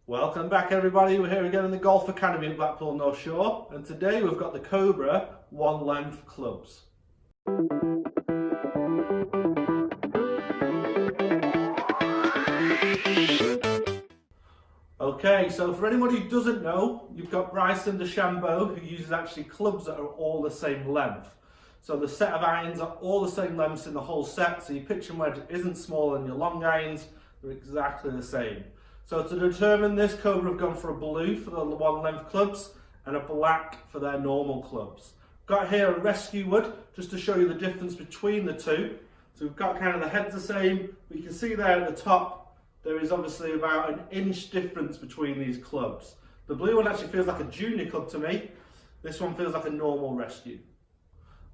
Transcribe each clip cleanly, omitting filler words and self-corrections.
Welcome back everybody, we're here again in the Golf Academy at Blackpool North Shore, and today we've got the Cobra 1 length clubs. Okay, so for anybody who doesn't know, you've got Bryson DeChambeau who uses actually clubs that are all the same length. So the set of irons are all the same lengths in the whole set, so your pitching wedge isn't smaller than your long irons, they're exactly the same. So to determine this, Cobra have gone for a blue for the 1 length clubs and a black for their normal clubs. Got here a rescue wood just to show you the difference between the two. So we've got kind of the heads the same, but you can see there at the top there is obviously about an inch difference between these clubs. The blue one actually feels like a junior club to me, this one feels like a normal rescue.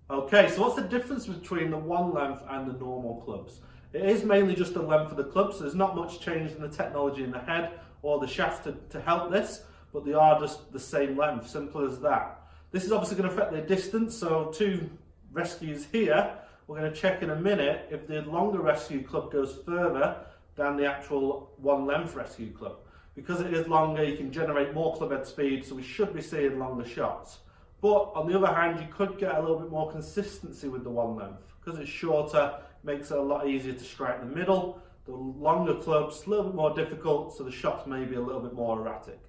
Okay, so what's the difference between the 1 length and the normal clubs? It is mainly just the length of the clubs, so there's not much change in the technology in the head or the shaft to help this, but they are just the same length, simple as that. This is obviously going to affect the distance, so 2 rescues here, we're going to check in a minute if the longer rescue club goes further than the actual 1 length rescue club. Because it is longer, you can generate more club head speed, so we should be seeing longer shots. But on the other hand, you could get a little bit more consistency with the 1 length. Because it's shorter, makes it a lot easier to strike the middle. The longer clubs, a little bit more difficult, so the shots may be a little bit more erratic.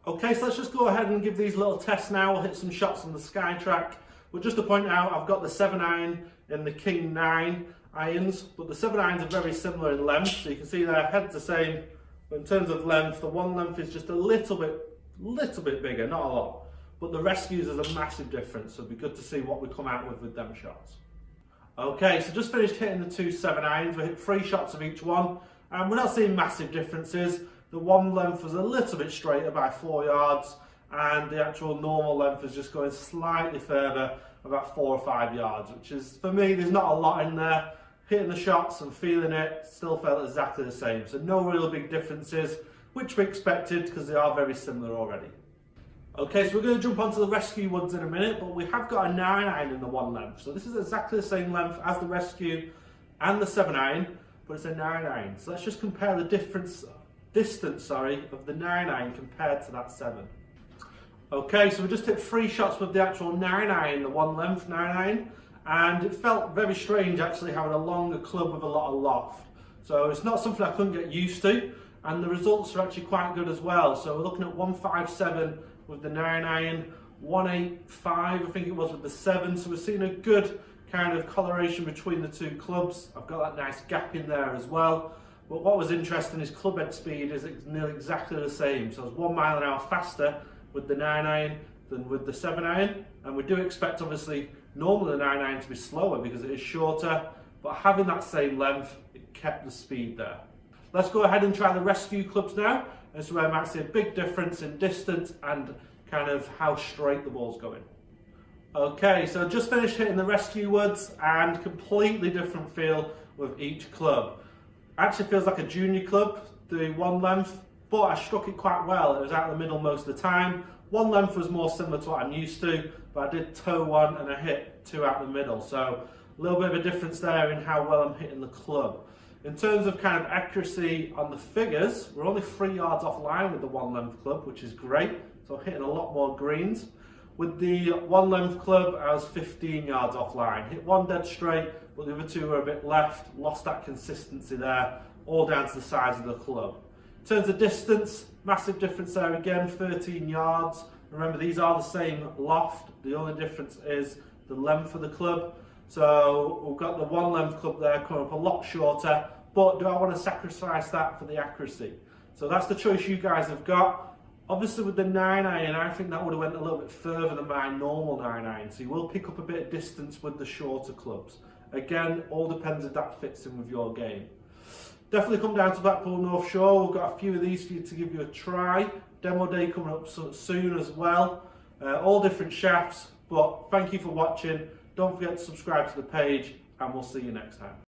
Okay, so let's just go ahead and give these little tests now. We'll hit some shots on the Sky Track. But just to point out, I've got the 7 iron and the King 9 irons, but the 7 irons are very similar in length, so you can see their head's the same. But in terms of length, the 1 length is just a little bit bigger, not a lot. But the rescues is a massive difference, so it'd be good to see what we come out with them shots. Okay, so just finished hitting the 2 7 irons. We hit 3 shots of each one, and we're not seeing massive differences. The 1 length was a little bit straighter by 4 yards, and the actual normal length is just going slightly further, about 4 or 5 yards, which is, for me, there's not a lot in there. Hitting the shots and feeling it, still felt exactly the same. So no real big differences, which we expected because they are very similar already. Okay, so we're going to jump onto the rescue woods in a minute, but we have got a 9 iron in the 1 length. So this is exactly the same length as the rescue and the 7 iron, but it's a 9 iron. So let's just compare the distance of the 9 iron compared to that 7. Okay, so we just hit 3 shots with the actual 9 iron, the 1 length 9 iron, and it felt very strange actually having a longer club with a lot of loft. So it's not something I couldn't get used to, and the results are actually quite good as well. So we're looking at 157 with the 9 iron, 185 I think it was with the 7, so we're seeing a good kind of coloration between the 2 clubs. I've got that nice gap in there as well. But what was interesting is club head speed is nearly exactly the same, so it's 1 mile an hour faster with the 9 iron than with the 7 iron, and we do expect obviously normally the 9 iron to be slower because it is shorter, but having that same length, it kept the speed there. Let's go ahead and try the rescue clubs now. This is where I might see a big difference in distance and kind of how straight the ball's going. Okay, so just finished hitting the rescue woods and completely different feel with each club. Actually feels like a junior club, the 1 length, but I struck it quite well. It was out in the middle most of the time. 1 length was more similar to what I'm used to, but I did toe 1 and I hit 2 out the middle. So a little bit of a difference there in how well I'm hitting the club. In terms of kind of accuracy on the figures, we're only 3 yards off line with the 1 length club, which is great. So hitting a lot more greens. With the 1 length club, I was 15 yards off line. Hit 1 dead straight, but the other 2 were a bit left. Lost that consistency there, all down to the size of the club. In terms of distance, massive difference there again, 13 yards. Remember, these are the same loft. The only difference is the length of the club. So we've got the 1 length club there coming up a lot shorter, but do I want to sacrifice that for the accuracy? So that's the choice you guys have got. Obviously with the 9 iron, I think that would have went a little bit further than my normal 9 iron, so you will pick up a bit of distance with the shorter clubs. Again, all depends if that fits in with your game. Definitely come down to Blackpool North Shore. We've got a few of these for you to give you a try. Demo day coming up soon as well. All different shafts, but thank you for watching. Don't forget to subscribe to the page, and we'll see you next time.